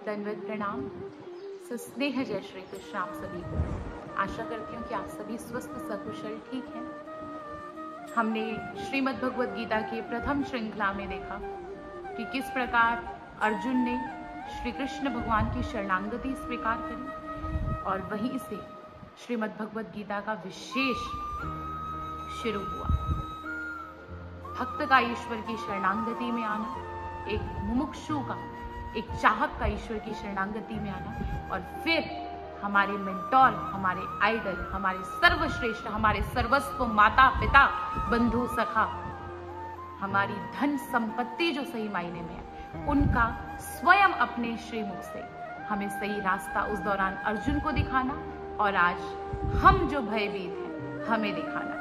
दंडवत प्रणाम। सस्नेह जय श्री कृष्ण आप सभी को। आशा करती हूँ कि आप सभी स्वस्थ सकुशल ठीक हैं। हमने श्रीमद् भगवद गीता के प्रथम श्रृंखला में देखा कि किस प्रकार अर्जुन ने श्री कृष्ण भगवान की शरणागति स्वीकार करी और वहीं से श्रीमद् भगवद गीता का विशेष शुरू हुआ। भक्त का ईश्वर की शरणागति में आना, एक मुमुक्षु का, एक चाहक का ईश्वर की शरणागति में आना और फिर हमारे मेंटोर, हमारे आइडल, हमारे सर्वश्रेष्ठ, हमारे सर्वस्व माता पिता बंधु सखा, हमारी धन संपत्ति जो सही मायने में है, उनका स्वयं अपने श्रीमुख से हमें सही रास्ता उस दौरान अर्जुन को दिखाना और आज हम जो भयभीत हैं हमें दिखाना।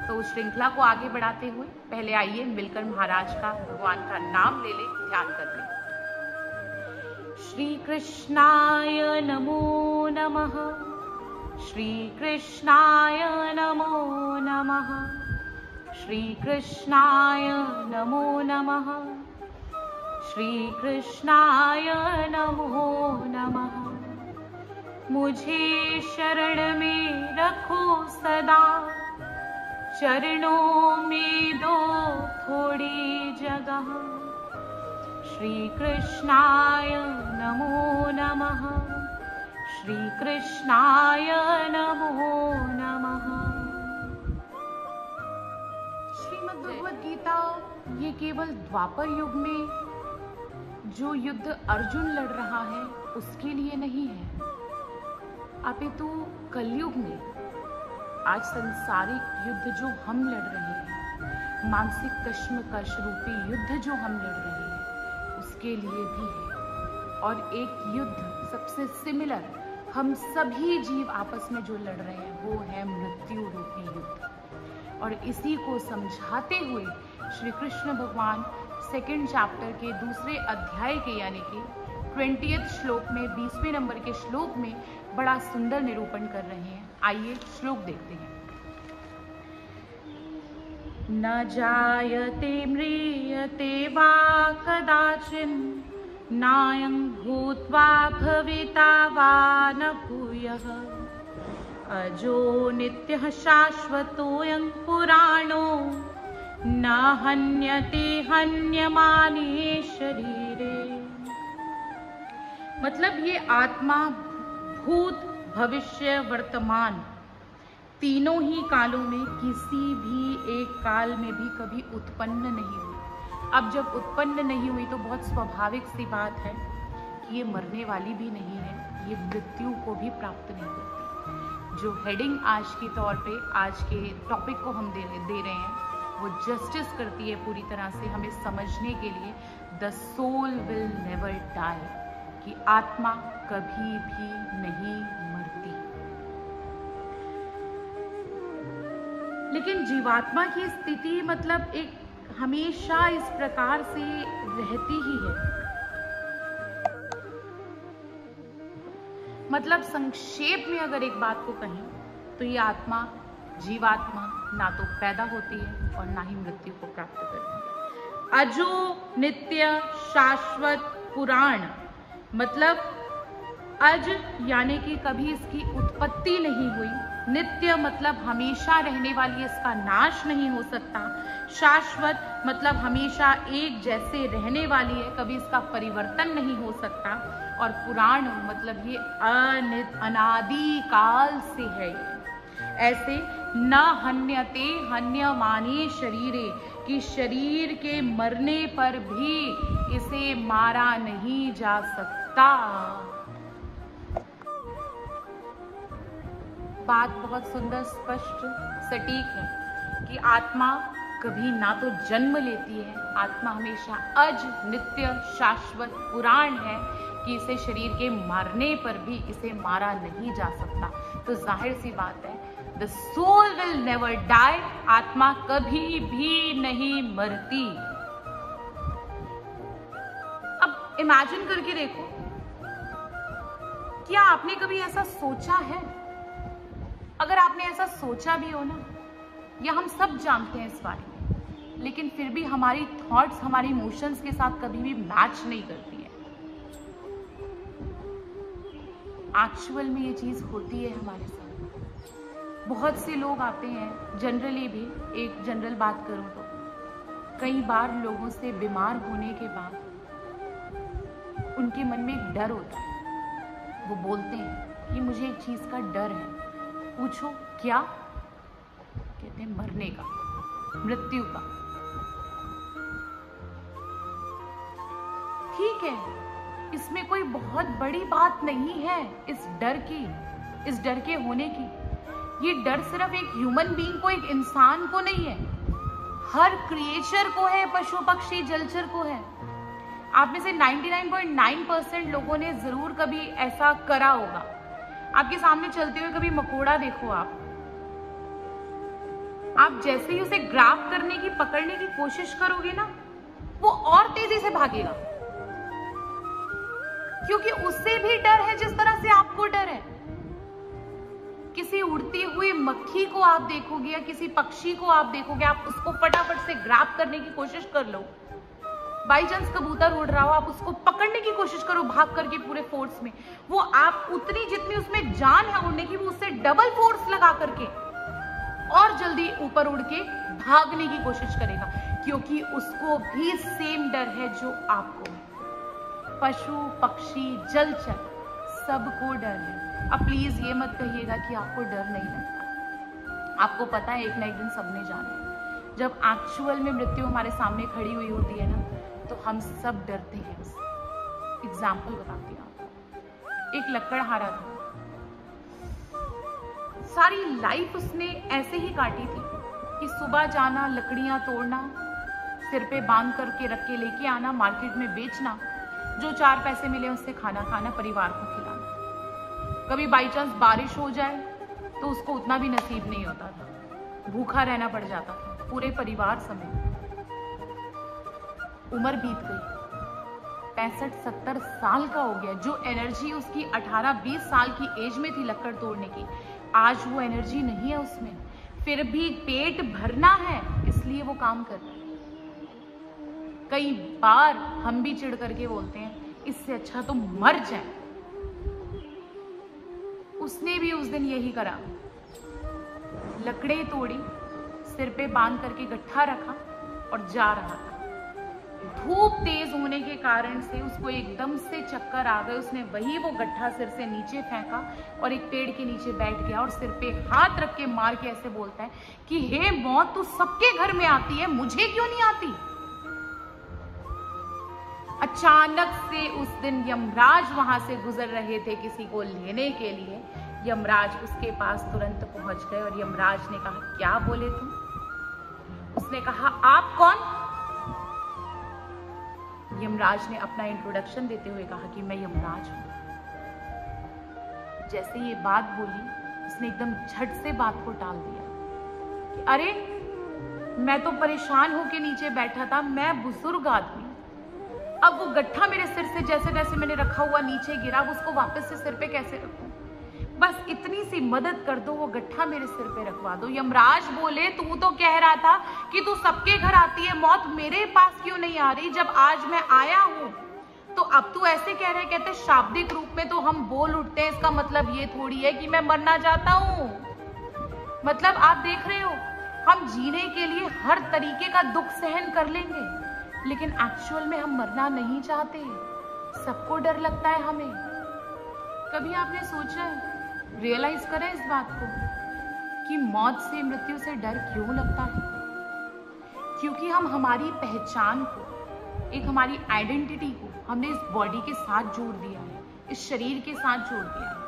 तो उस श्रृंखला को आगे बढ़ाते हुए पहले आइए मिलकर महाराज का, भगवान का नाम ले लें, ध्यान कर लें। श्री कृष्णाय नमो नमः, श्री कृष्णाय नमो नमः, श्री कृष्णाय नमो नमः, श्री कृष्णाय नमो नमः। मुझे शरण में रखो सदा, चरणों में दो थोड़ी जगह। श्री कृष्णाय नमो नमः, श्री कृष्णाय नमो नमः। श्रीमद् भगवद गीता ये केवल द्वापर युग में जो युद्ध अर्जुन लड़ रहा है उसके लिए नहीं है, अपितु कलयुग में आज सांसारिक युद्ध जो हम लड़ रहे हैं, मानसिक कश्मकश रूपी युद्ध जो हम लड़ रहे हैं, उसके लिए भी है। और एक युद्ध सबसे सिमिलर हम सभी जीव आपस में जो लड़ रहे हैं वो है मृत्यु रूपी युद्ध। और इसी को समझाते हुए श्री कृष्ण भगवान सेकंड चैप्टर के दूसरे अध्याय के यानी कि 20वें श्लोक में 20वें नंबर के श्लोक में बड़ा सुंदर निरूपण कर रहे हैं। आइए श्लोक देखते हैं। न जायते म्रियते वा कदाचिन, नायं भूत्वा भविता वा न भूयः, अजो नित्यः शाश्वतोऽयं पुराणो, न हन्यते हन्यमाने शरीरे। मतलब ये आत्मा भूत भविष्य वर्तमान तीनों ही कालों में किसी भी एक काल में भी कभी उत्पन्न नहीं हुई। अब जब उत्पन्न नहीं हुई तो बहुत स्वाभाविक सी बात है कि ये मरने वाली भी नहीं है, ये मृत्यु को भी प्राप्त नहीं करती। जो हेडिंग आज के तौर पे आज के टॉपिक को हम दे रहे हैं वो जस्टिस करती है पूरी तरह से हमें समझने के लिए। The soul will never die, कि आत्मा कभी भी नहीं मरती। लेकिन जीवात्मा की स्थिति मतलब एक हमेशा इस प्रकार से रहती ही है। मतलब संक्षेप में अगर एक बात को कहें तो ये आत्मा, जीवात्मा ना तो पैदा होती है और ना ही मृत्यु को प्राप्त करती है। अजो नित्य शाश्वत पुराण, मतलब अज यानी कि कभी इसकी उत्पत्ति नहीं हुई, नित्य मतलब हमेशा रहने वाली, इसका नाश नहीं हो सकता, शाश्वत मतलब हमेशा एक जैसे रहने वाली है, कभी इसका परिवर्तन नहीं हो सकता, और पुराण मतलब ये अनादि काल से है। ऐसे न हन्यते हन्यमाने शरीरे, कि शरीर के मरने पर भी इसे मारा नहीं जा सकता। बात बहुत सुंदर, स्पष्ट, सटीक है कि आत्मा कभी ना तो जन्म लेती है, आत्मा हमेशा अज नित्य शाश्वत पुराण है कि इसे शरीर के मारने पर भी इसे मारा नहीं जा सकता। तो जाहिर सी बात है, the soul will never die, आत्मा कभी भी नहीं मरती। अब इमेजिन करके देखो, क्या आपने कभी ऐसा सोचा है? अगर आपने ऐसा सोचा भी हो ना, या हम सब जानते हैं इस बारे में, लेकिन फिर भी हमारी थॉट्स हमारी इमोशंस के साथ कभी भी मैच नहीं करती है। एक्चुअल में ये चीज होती है हमारे साथ। बहुत से लोग आते हैं, जनरली भी एक जनरल बात करूं तो कई बार लोगों से बीमार होने के बाद उनके मन में एक डर होता है। वो बोलते हैं कि मुझे एक चीज का डर है। पूछो क्या? कहते हैं मरने का, मृत्यु का। ठीक है, इसमें कोई बहुत बड़ी बात नहीं है इस डर की, इस डर के होने की। ये डर सिर्फ एक ह्यूमन बीइंग को, एक इंसान को नहीं है, हर क्रिएचर को है, पशु पक्षी जलचर को है। आप में से 99.9% लोगों ने जरूर कभी ऐसा करा होगा। आपके सामने चलते हुए कभी मकोड़ा देखो आप जैसे ही उसे ग्रैब करने की, पकड़ने की कोशिश करोगे ना, वो और तेजी से भागेगा, क्योंकि उससे भी डर है जिस तरह से आपको डर है। किसी उड़ती हुई मक्खी को आप देखोगे या किसी पक्षी को आप देखोगे, आप उसको फटाफट से ग्रैब करने की कोशिश कर लो। बाई चांस कबूतर उड़ रहा हो, आप उसको पकड़ने की कोशिश करो भाग करके पूरे फोर्स में, वो आप उतनी जितनी उसमें जान है उड़ने की, वो उससे डबल फोर्स लगा करके और जल्दी ऊपर उड़ के भागने की कोशिश करेगा, क्योंकि उसको भी सेम डर है जो आपको। पशु पक्षी जलचर सबको डर है। अब प्लीज ये मत कहिएगा कि आपको डर नहीं लगता। आपको पता है एक ना एक दिन सबने जाना है। जब एक्चुअल में मृत्यु हमारे सामने खड़ी हुई होती है ना, तो हम सब डरते हैं। एग्जाम्पल बताती हूँ आपको। एक लकड़हारा था, सारी लाइफ उसने ऐसे ही काटी थी कि सुबह जाना, लकड़ियां तोड़ना, सिर पे बांध करके रख के लेके आना, मार्केट में बेचना, जो 4 पैसे मिले उससे खाना खाना, परिवार को खिलाना। कभी बाई चांस बारिश हो जाए तो उसको उतना भी नसीब नहीं होता था, भूखा रहना पड़ जाता था पूरे परिवार समेत। उम्र बीत गई, 65-70 साल का हो गया। जो एनर्जी उसकी 18-20 साल की एज में थी लकड़ तोड़ने की, आज वो एनर्जी नहीं है उसमें। फिर भी पेट भरना है, इसलिए वो काम कर रहा है। कई बार हम भी चिढ़ करके बोलते हैं इससे अच्छा तो मर जाए। उसने भी उस दिन यही करा, लकड़े तोड़ी, सिर पे बांध करके गट्ठा रखा और जा रहा था। धूप तेज होने के कारण से उसको एकदम से चक्कर आ गए। उसने वही वो गट्ठा सिर से नीचे फेंका और एक पेड़ के नीचे बैठ गया और सिर पे हाथ रख के मार के ऐसे बोलता है कि हे मौत, तू सबके घर में आती है, मुझे क्यों नहीं आती? अचानक से उस दिन यमराज वहां से गुजर रहे थे किसी को लेने के लिए। यमराज उसके पास तुरंत पहुंच गए और यमराज ने कहा, क्या बोले तुम? उसने कहा, आप कौन? यमराज ने अपना इंट्रोडक्शन देते हुए कहा कि मैं यमराज हूं। जैसे ये बात बोली, उसने एकदम झट से बात को टाल दिया कि अरे मैं तो परेशान होके नीचे बैठा था, मैं बुजुर्ग आदमी, अब वो गट्ठा मेरे सिर से जैसे तैसे मैंने रखा हुआ नीचे गिरा, अब उसको वापस से सिर पे कैसे रखूं? बस इतनी सी मदद कर दो, वो गट्ठा मेरे सिर पे रखवा दो। यमराज बोले, तू तो कह रहा था कि तू सबके घर आती है मौत, मेरे पास क्यों नहीं आ रही? जब आज मैं आया हूं तो अब तू ऐसे कह रहे? कहते शाब्दिक रूप में तो हम बोल उठते हैं, इसका मतलब ये थोड़ी है कि मैं मरना चाहता हूं। मतलब आप देख रहे हो, हम जीने के लिए हर तरीके का दुख सहन कर लेंगे, लेकिन एक्चुअल में हम मरना नहीं चाहते। सबको डर लगता है हमें। कभी आपने सोचा है, रियलाइज करें इस बात को कि मौत से, मृत्यु से डर क्यों लगता है? क्योंकि हम हमारी पहचान को, एक हमारी आइडेंटिटी को हमने इस बॉडी के साथ जोड़ दिया है, इस शरीर के साथ जोड़ दिया है,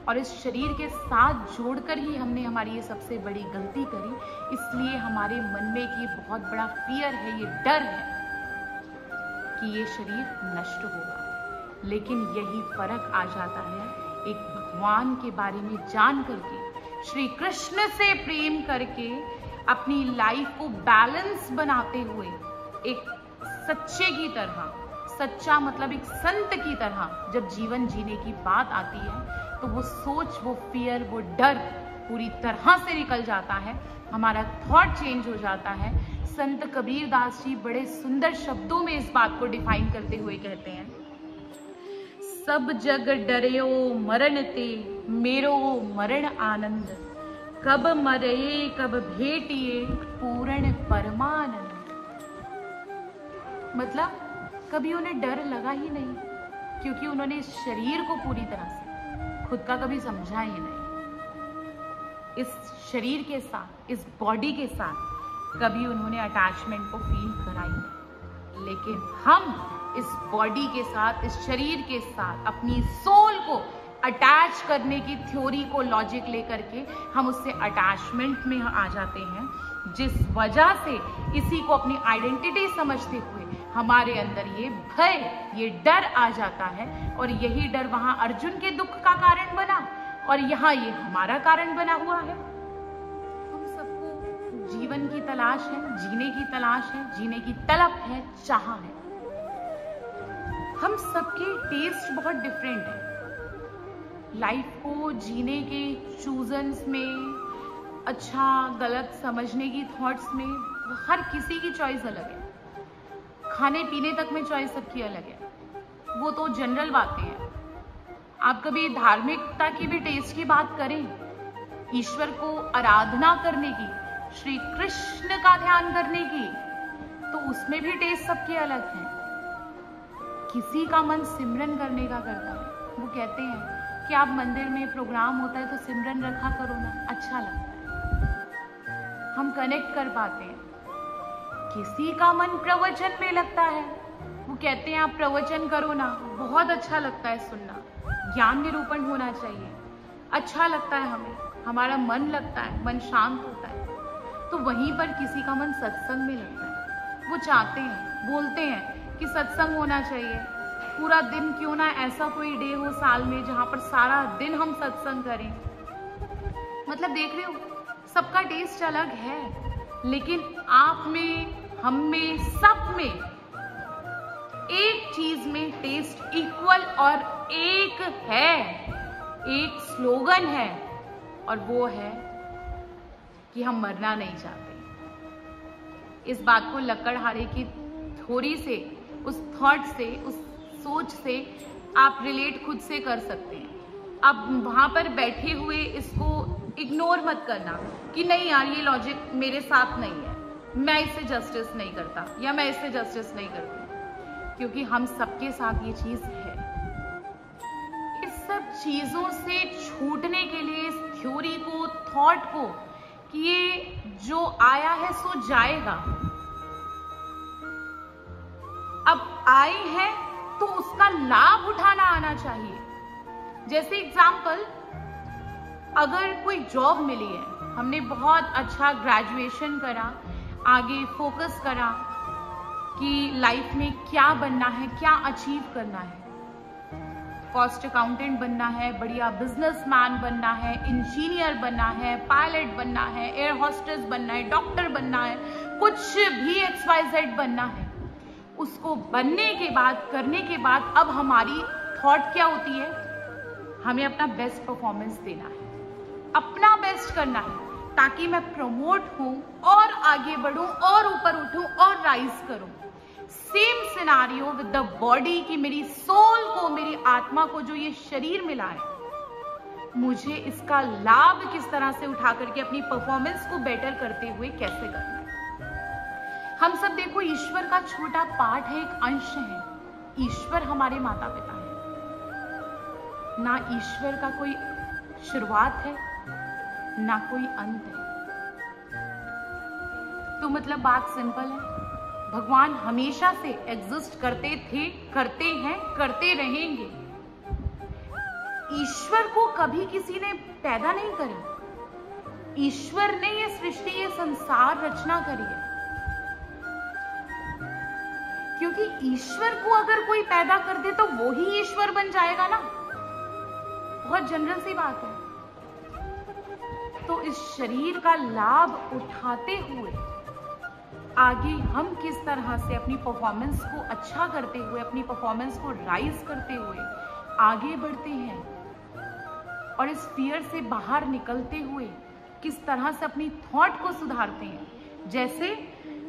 और इस शरीर के साथ जोड़कर ही हमने हमारी ये सबसे बड़ी गलती करी। इसलिए हमारे मन में एक ये बहुत बड़ा फियर है, ये डर है कि ये शरीर नष्ट होगा। लेकिन यही फर्क आ जाता है एक भगवान के बारे में जान करके, श्री कृष्ण से प्रेम करके, अपनी लाइफ को बैलेंस बनाते हुए, एक सच्चे की तरह, सच्चा मतलब एक संत की तरह जब जीवन जीने की बात आती है, तो वो सोच, वो फियर, वो डर पूरी तरह से निकल जाता है। हमारा थॉट चेंज हो जाता है। संत कबीर दास जी बड़े सुंदर शब्दों में इस बात को डिफाइन करते हुए कहते हैं, सब जग डर्यो मरण ते, मेरो मरण आनंद। कब मरे कब भेटिए, पूर्ण परमानंद। मतलब कभी उन्हें डर लगा ही नहीं, क्योंकि उन्होंने इस शरीर को पूरी तरह से खुद का कभी समझा ही नहीं। इस शरीर के साथ, इस बॉडी के साथ कभी उन्होंने अटैचमेंट को फील करा ही नहीं। लेकिन हम इस बॉडी के साथ, इस शरीर के साथ अपनी सोल को अटैच करने की थ्योरी को लॉजिक लेकर के हम उससे अटैचमेंट में आ जाते हैं, जिस वजह से इसी को अपनी आइडेंटिटी समझते हुए हमारे अंदर ये भय, ये डर आ जाता है। और यही डर वहां अर्जुन के दुख का कारण बना और यहाँ ये हमारा कारण बना हुआ है। हम सबको जीवन की तलाश है, जीने की तलाश है, जीने की तलब है, चाह है। हम सबके टेस्ट बहुत डिफरेंट है। लाइफ को जीने के चूजन्स में, अच्छा गलत समझने की थॉट्स में हर किसी की चॉइस अलग है। खाने पीने तक में चॉइस सबकी अलग है। वो तो जनरल बातें हैं। आप कभी धार्मिकता की भी टेस्ट की बात करें, ईश्वर को आराधना करने की, श्री कृष्ण का ध्यान करने की, तो उसमें भी टेस्ट सबके अलग हैं। किसी का मन सिमरन करने का करता है। वो कहते हैं कि आप मंदिर में प्रोग्राम होता है तो सिमरन रखा करो ना, अच्छा लगता है, हम कनेक्ट कर पाते हैं। किसी का मन प्रवचन में लगता है, वो कहते हैं आप प्रवचन करो ना, बहुत अच्छा लगता है सुनना, ज्ञान निरूपण होना चाहिए, अच्छा लगता है हमें, हमारा मन लगता है, मन शांत होता है। तो वहीं पर किसी का मन सत्संग में लगता है। वो चाहते हैं, बोलते हैं कि सत्संग होना चाहिए, पूरा दिन क्यों ना ऐसा कोई डे हो साल में जहां पर सारा दिन हम सत्संग करें। मतलब देख रहे हो, सबका टेस्ट अलग है, लेकिन आप में, हम में, सब में एक चीज में टेस्ट इक्वल और एक है, एक स्लोगन है, और वो है कि हम मरना नहीं चाहते। इस बात को लकड़हारे की थ्योरी से, उस थॉट से, उस सोच से आप रिलेट खुद से कर सकते हैं। अब वहां पर बैठे हुए इसको इग्नोर मत करना कि नहीं यार ये लॉजिक मेरे साथ नहीं है, मैं इससे जस्टिस नहीं करता या मैं इससे जस्टिस नहीं करती, क्योंकि हम सबके साथ ये चीज है। इस सब चीजों से छूटने के लिए, इस थ्योरी को, थॉट को कि ये जो आया है सो जाएगा, अब आए हैं तो उसका लाभ उठाना आना चाहिए। जैसे एग्जाम्पल, अगर कोई जॉब मिली है, हमने बहुत अच्छा ग्रेजुएशन करा, आगे फोकस करा कि लाइफ में क्या बनना है, क्या अचीव करना है, कॉस्ट अकाउंटेंट बनना है, बढ़िया बिजनेसमैन बनना है, इंजीनियर बनना है, पायलट बनना है, एयर होस्टेस बनना है, डॉक्टर बनना है, कुछ भी XYZ बनना है। उसको बनने के बाद, करने के बाद अब हमारी थॉट क्या होती है, हमें अपना बेस्ट परफॉर्मेंस देना है, अपना बेस्ट करना है, ताकि मैं प्रमोट हूं और आगे बढ़ूं और ऊपर उठूं और राइज करूं। Same scenario with the body, कि मेरी सोल को, मेरी आत्मा को जो ये शरीर मिला है, मुझे इसका लाभ किस तरह से उठा करके अपनी परफॉर्मेंस को बेटर करते हुए कैसे करना है। हम सब देखो, ईश्वर का छोटा पार्ट है, एक अंश है। ईश्वर हमारे माता पिता है ना, ईश्वर का कोई शुरुआत है ना कोई अंत है। तो मतलब बात सिंपल है, भगवान हमेशा से एग्जिस्ट करते थे, करते हैं, करते रहेंगे। ईश्वर को कभी किसी ने पैदा नहीं करा। ईश्वर ने ये सृष्टि, ये संसार रचना करी है, क्योंकि ईश्वर को अगर कोई पैदा कर दे तो वो ही ईश्वर बन जाएगा ना। बहुत जनरल सी बात है। तो इस शरीर का लाभ उठाते हुए आगे हम किस तरह से अपनी परफॉर्मेंस को अच्छा करते हुए, अपनी परफॉर्मेंस को राइज करते हुए आगे बढ़ते हैं, और इस फियर से बाहर निकलते हुए किस तरह से अपनी थॉट को सुधारते हैं। जैसे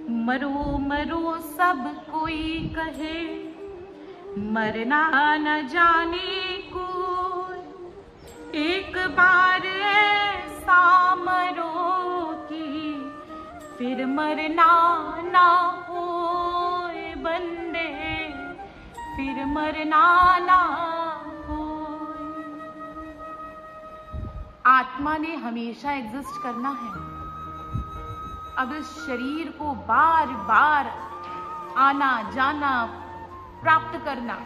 मरो मरो सब कोई कहे, मरना न जाने को एक बार ऐसा मरो कि फिर मरना ना होए बंदे, फिर मरना ना होए। आत्मा ने हमेशा एग्जिस्ट करना है। अब इस शरीर को बार बार आना जाना प्राप्त करना,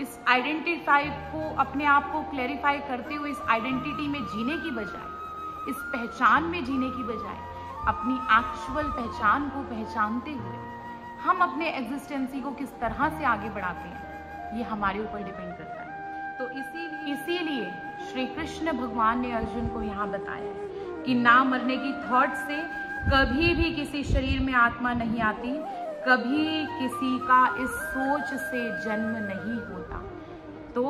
इस आइडेंटिफाई को, अपने आप को क्लैरिफाई करते हुए इस आइडेंटिटी में जीने की बजाय, इस पहचान में जीने की बजाय, अपनी एक्चुअल पहचान को पहचानते हुए हम अपने एग्जिस्टेंसी को किस तरह से आगे बढ़ाते हैं, ये हमारे ऊपर डिपेंड करता है। तो इसीलिए श्री कृष्ण भगवान ने अर्जुन को यहाँ बताया है कि ना मरने की थॉट से कभी भी किसी शरीर में आत्मा नहीं आती, कभी किसी का इस सोच से जन्म नहीं होता। तो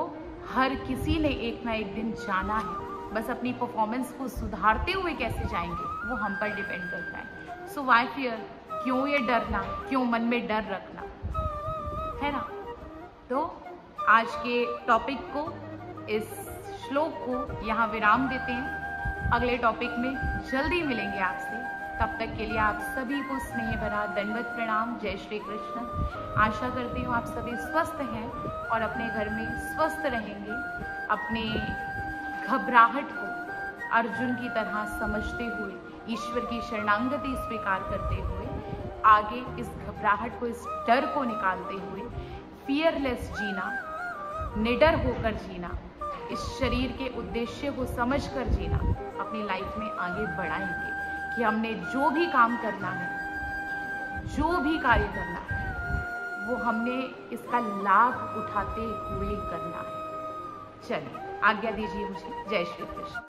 हर किसी ने एक ना एक दिन जाना है, बस अपनी परफॉर्मेंस को सुधारते हुए कैसे जाएंगे वो हम पर डिपेंड करता है। सो व्हाई फियर, क्यों ये डरना, क्यों मन में डर रखना, है ना। तो आज के टॉपिक को, इस श्लोक को यहाँ विराम देते हैं। अगले टॉपिक में जल्दी मिलेंगे आपसे। तब तक के लिए आप सभी को स्नेह भरा दंडवत प्रणाम। जय श्री कृष्ण। आशा करती हूँ आप सभी स्वस्थ हैं और अपने घर में स्वस्थ रहेंगे। अपने घबराहट को अर्जुन की तरह समझते हुए, ईश्वर की शरणागति स्वीकार करते हुए, आगे इस घबराहट को, इस डर को निकालते हुए फियरलेस जीना, निडर होकर जीना, इस शरीर के उद्देश्य को समझकर जीना, अपनी लाइफ में आगे बढ़ाएंगे कि हमने जो भी काम करना है, जो भी कार्य करना है, वो हमने इसका लाभ उठाते हुए करना है। चलिए आज्ञा दीजिए मुझे। जय श्री कृष्ण।